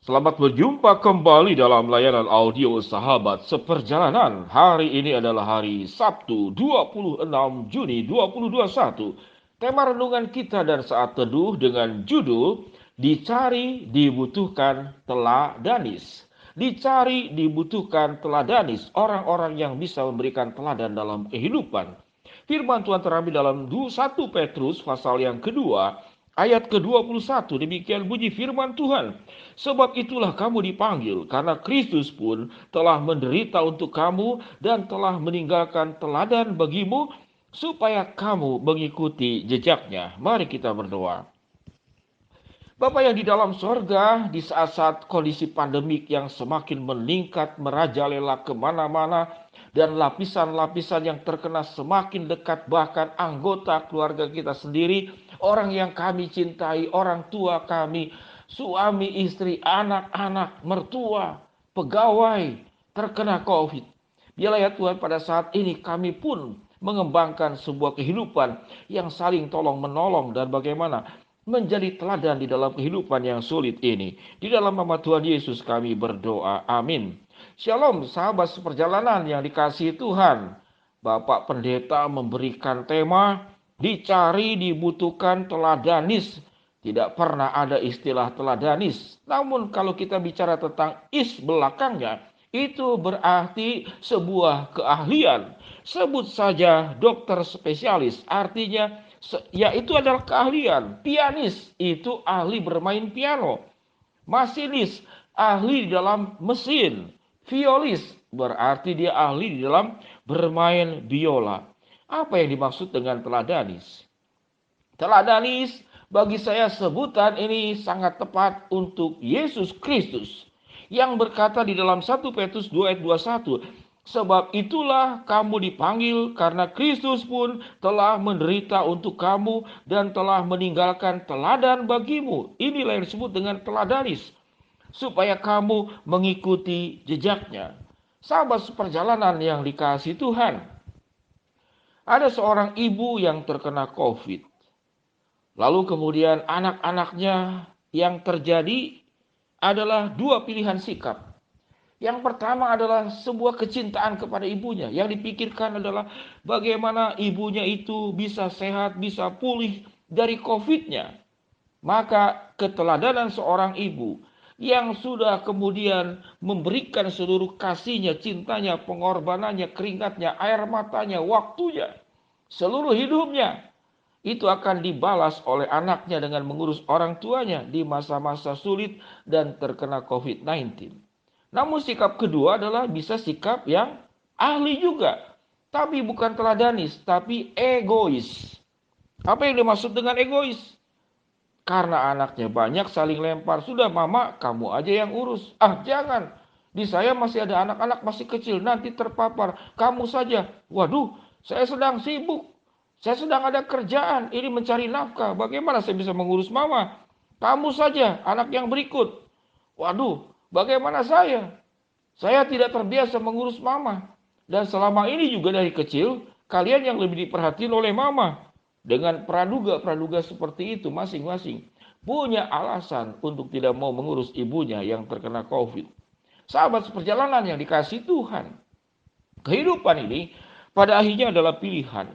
Selamat berjumpa kembali dalam layanan audio Sahabat Seperjalanan. Hari ini adalah hari Sabtu 26 Juni 2021. Tema renungan kita dan saat teduh dengan judul Dicari Dibutuhkan Teladanis. Dicari dibutuhkan teladanis, orang-orang yang bisa memberikan teladan dalam kehidupan. Firman Tuhan terambil dalam 1 Petrus pasal yang kedua, ayat ke-21. Demikian bunyi firman Tuhan. Sebab itulah kamu dipanggil, karena Kristus pun telah menderita untuk kamu dan telah meninggalkan teladan bagimu, supaya kamu mengikuti jejaknya. Mari kita berdoa. Bapa yang di dalam sorga, di saat-saat kondisi pandemik yang semakin meningkat, merajalela kemana-mana, dan lapisan-lapisan yang terkena semakin dekat, bahkan anggota keluarga kita sendiri, orang yang kami cintai, orang tua kami, suami, istri, anak-anak, mertua, pegawai, terkena COVID. Biarlah ya Tuhan, pada saat ini kami pun mengembangkan sebuah kehidupan yang saling tolong-menolong dan bagaimana menjadi teladan di dalam kehidupan yang sulit ini. Di dalam nama Tuhan Yesus kami berdoa. Amin. Shalom sahabat seperjalanan yang dikasihi Tuhan. Bapak Pendeta memberikan tema dicari dibutuhkan teladanis. Tidak pernah ada istilah teladanis. Namun kalau kita bicara tentang is belakangnya, itu berarti sebuah keahlian. Sebut saja dokter spesialis, artinya yaitu adalah keahlian. Pianis itu ahli bermain piano. Masinis ahli di dalam mesin. Violis berarti dia ahli di dalam bermain biola. Apa yang dimaksud dengan teladanis? Teladanis bagi saya sebutan ini sangat tepat untuk Yesus Kristus yang berkata di dalam 1 Petrus 2 ayat 21, sebab itulah kamu dipanggil karena Kristus pun telah menderita untuk kamu dan telah meninggalkan teladan bagimu. Inilah yang disebut dengan teladanis, supaya kamu mengikuti jejaknya. Sahabat seperjalanan yang dikasihi Tuhan, ada seorang ibu yang terkena COVID. Lalu kemudian anak-anaknya yang terjadi adalah dua pilihan sikap. Yang pertama adalah sebuah kecintaan kepada ibunya. Yang dipikirkan adalah bagaimana ibunya itu bisa sehat, bisa pulih dari COVID-nya. Maka keteladanan seorang ibu yang sudah kemudian memberikan seluruh kasihnya, cintanya, pengorbanannya, keringatnya, air matanya, waktunya, seluruh hidupnya, itu akan dibalas oleh anaknya dengan mengurus orang tuanya di masa-masa sulit dan terkena COVID-19. Namun sikap kedua adalah bisa sikap yang ahli juga. Tapi bukan teladanis, tapi egois. Apa yang dimaksud dengan egois? Karena anaknya banyak saling lempar. Sudah mama, kamu aja yang urus. Ah jangan, di saya masih ada anak-anak masih kecil, nanti terpapar. Kamu saja. Waduh, saya sedang sibuk. Saya sedang ada kerjaan, ini mencari nafkah. Bagaimana saya bisa mengurus mama? Kamu saja, anak yang berikut. Waduh, bagaimana saya? Saya tidak terbiasa mengurus mama. Dan selama ini juga dari kecil, kalian yang lebih diperhatiin oleh mama. Dengan praduga-praduga seperti itu masing-masing punya alasan untuk tidak mau mengurus ibunya yang terkena COVID. Sahabat seperjalanan yang dikasihi Tuhan, kehidupan ini pada akhirnya adalah pilihan.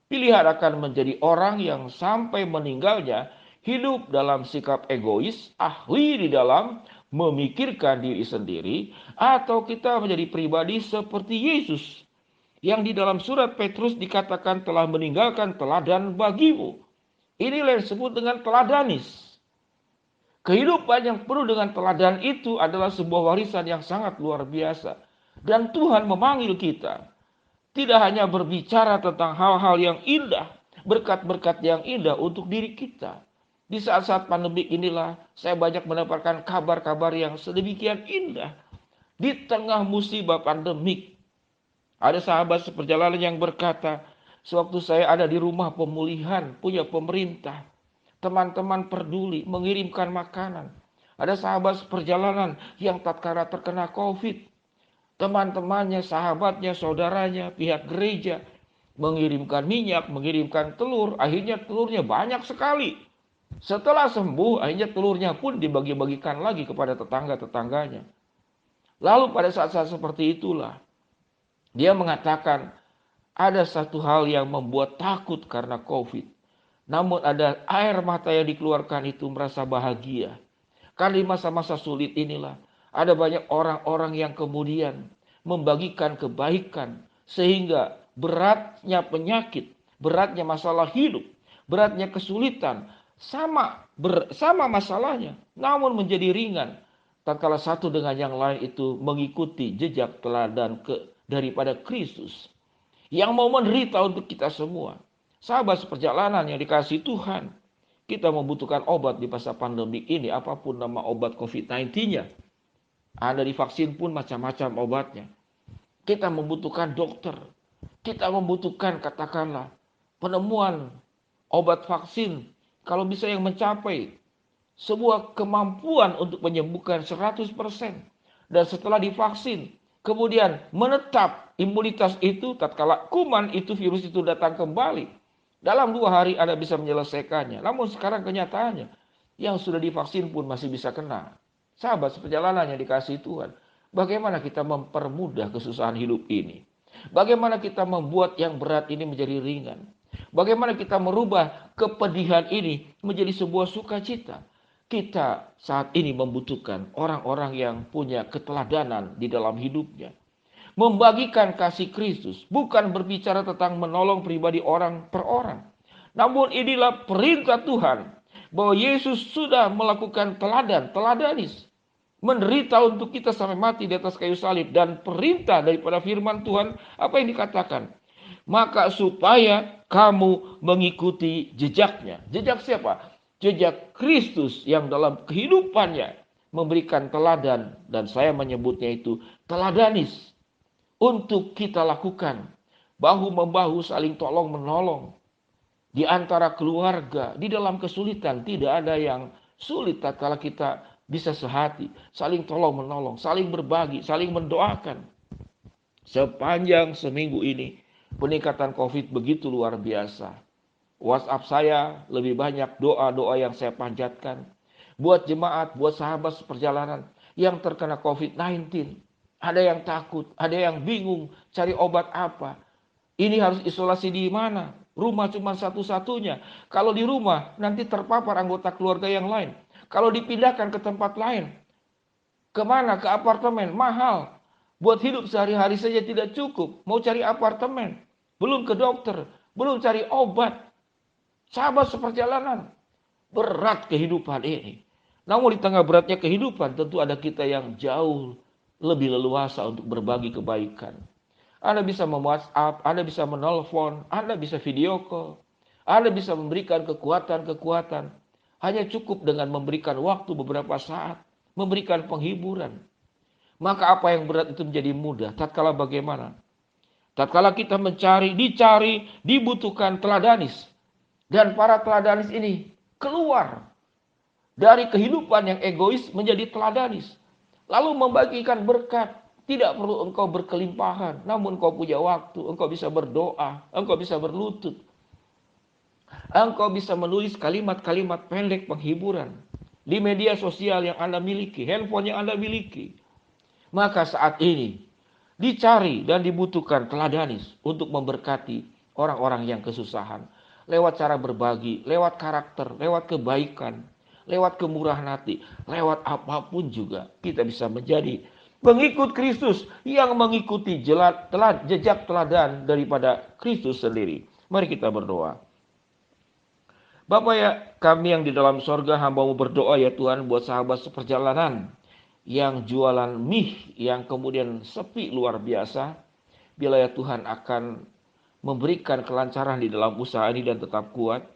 Pilihan akan menjadi orang yang sampai meninggalnya hidup dalam sikap egois, ahli di dalam memikirkan diri sendiri, atau kita menjadi pribadi seperti Yesus yang di dalam surat Petrus dikatakan telah meninggalkan teladan bagimu. Inilah yang disebut dengan teladanis. Kehidupan yang penuh dengan teladan itu adalah sebuah warisan yang sangat luar biasa. Dan Tuhan memanggil kita tidak hanya berbicara tentang hal-hal yang indah, berkat-berkat yang indah untuk diri kita. Di saat-saat pandemik inilah saya banyak mendapatkan kabar-kabar yang sedemikian indah. Di tengah musibah pandemik, ada sahabat seperjalanan yang berkata, sewaktu saya ada di rumah pemulihan punya pemerintah, teman-teman peduli mengirimkan makanan. Ada sahabat seperjalanan yang tatkala terkena COVID, teman-temannya, sahabatnya, saudaranya, pihak gereja mengirimkan minyak, mengirimkan telur. Akhirnya telurnya banyak sekali. Setelah sembuh, akhirnya telurnya pun dibagi-bagikan lagi kepada tetangga-tetangganya. Lalu pada saat-saat seperti itulah, dia mengatakan ada satu hal yang membuat takut karena COVID. Namun ada air mata yang dikeluarkan itu merasa bahagia. Karena di masa-masa sulit inilah, ada banyak orang-orang yang kemudian membagikan kebaikan. Sehingga beratnya penyakit, beratnya masalah hidup, beratnya kesulitan, sama masalahnya, namun menjadi ringan. Tatkala satu dengan yang lain itu mengikuti jejak teladan daripada Kristus yang mau menderita untuk kita semua. Sahabat seperjalanan yang dikasihi Tuhan, kita membutuhkan obat di masa pandemi ini, apapun nama obat COVID-19-nya. Ada divaksin pun macam-macam obatnya. Kita membutuhkan dokter. Kita membutuhkan katakanlah penemuan obat vaksin. Kalau bisa yang mencapai sebuah kemampuan untuk menyembuhkan 100%. Dan setelah divaksin, kemudian menetap imunitas itu tatkala kuman itu, virus itu datang kembali. Dalam 2 hari Anda bisa menyelesaikannya. Namun sekarang kenyataannya, yang sudah divaksin pun masih bisa kena. Sahabat seperjalanan yang dikasihi Tuhan, bagaimana kita mempermudah kesusahan hidup ini? Bagaimana kita membuat yang berat ini menjadi ringan? Bagaimana kita merubah kepedihan ini menjadi sebuah sukacita? Kita saat ini membutuhkan orang-orang yang punya keteladanan di dalam hidupnya. Membagikan kasih Kristus, bukan berbicara tentang menolong pribadi orang per orang. Namun inilah perintah Tuhan, bahwa Yesus sudah melakukan teladanis. Menderita untuk kita sampai mati di atas kayu salib. Dan perintah daripada firman Tuhan, apa yang dikatakan? Maka supaya kamu mengikuti jejaknya. Jejak siapa? Jejak Kristus yang dalam kehidupannya memberikan teladan. Dan saya menyebutnya itu teladanis. Untuk kita lakukan. Bahu-membahu saling tolong-menolong. Di antara keluarga, di dalam kesulitan. Tidak ada yang sulit tatkala kita bisa sehati. Saling tolong-menolong, saling berbagi, saling mendoakan. Sepanjang seminggu ini, peningkatan COVID begitu luar biasa. WhatsApp saya lebih banyak doa-doa yang saya panjatkan. Buat jemaat, buat sahabat seperjalanan yang terkena COVID-19. Ada yang takut, ada yang bingung cari obat apa. Ini harus isolasi di mana? Rumah cuma satu-satunya. Kalau di rumah nanti terpapar anggota keluarga yang lain. Kalau dipindahkan ke tempat lain. Kemana? Ke apartemen. Mahal. Buat hidup sehari-hari saja tidak cukup. Mau cari apartemen. Belum ke dokter. Belum cari obat. Sahabat seperjalanan. Berat kehidupan ini. Namun di tengah beratnya kehidupan tentu ada kita yang jauh lebih leluasa untuk berbagi kebaikan. Anda bisa mem-WhatsApp, Anda bisa menelpon, Anda bisa video call. Anda bisa memberikan kekuatan-kekuatan. Hanya cukup dengan memberikan waktu beberapa saat. Memberikan penghiburan. Maka apa yang berat itu menjadi mudah. Tatkala bagaimana? Tatkala kita dicari, dibutuhkan teladanis. Dan para teladanis ini keluar dari kehidupan yang egois menjadi teladanis. Lalu membagikan berkat. Tidak perlu engkau berkelimpahan. Namun engkau punya waktu. Engkau bisa berdoa. Engkau bisa berlutut. Engkau bisa menulis kalimat-kalimat pendek penghiburan. Di media sosial yang Anda miliki. Handphone yang Anda miliki. Maka saat ini dicari dan dibutuhkan teladanis untuk memberkati orang-orang yang kesusahan. Lewat cara berbagi. Lewat karakter. Lewat kebaikan. Lewat kemurahan hati. Lewat apapun juga. Kita bisa menjadi pengikut Kristus yang mengikuti jejak teladan daripada Kristus sendiri. Mari kita berdoa. Bapa ya, kami yang di dalam sorga, hamba-Mu berdoa ya Tuhan buat sahabat seperjalanan yang jualan mie yang kemudian sepi luar biasa. Bila ya Tuhan akan memberikan kelancaran di dalam usaha ini dan tetap kuat.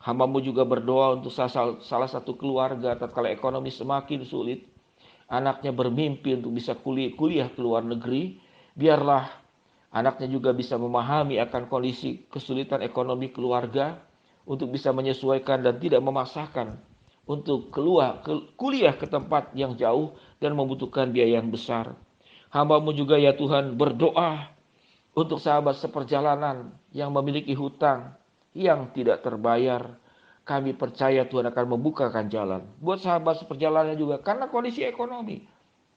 Hamba-Mu juga berdoa untuk salah satu keluarga tatkala ekonomi semakin sulit. Anaknya bermimpi untuk bisa kuliah ke luar negeri. Biarlah anaknya juga bisa memahami akan kondisi kesulitan ekonomi keluarga. Untuk bisa menyesuaikan dan tidak memaksakan. Untuk kuliah ke tempat yang jauh dan membutuhkan biaya yang besar. Hamba-Mu juga ya Tuhan berdoa untuk sahabat seperjalanan yang memiliki hutang yang tidak terbayar. Kami percaya Tuhan akan membukakan jalan. Buat sahabat seperjalanan juga, karena kondisi ekonomi.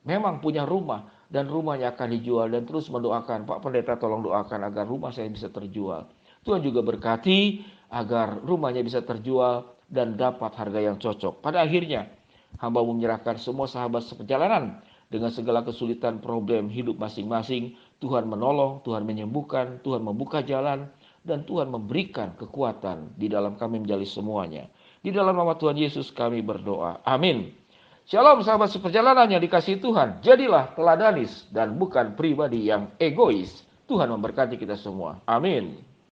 Memang punya rumah, dan rumahnya akan dijual, dan terus mendoakan, Pak Pendeta tolong doakan agar rumah saya bisa terjual. Tuhan juga berkati agar rumahnya bisa terjual dan dapat harga yang cocok. Pada akhirnya, hamba menyerahkan semua sahabat seperjalanan dengan segala kesulitan problem hidup masing-masing. Tuhan menolong, Tuhan menyembuhkan, Tuhan membuka jalan, dan Tuhan memberikan kekuatan di dalam kami menjalani semuanya. Di dalam nama Tuhan Yesus kami berdoa. Amin. Shalom sahabat seperjalanan yang dikasihi Tuhan. Jadilah teladanis dan bukan pribadi yang egois. Tuhan memberkati kita semua. Amin.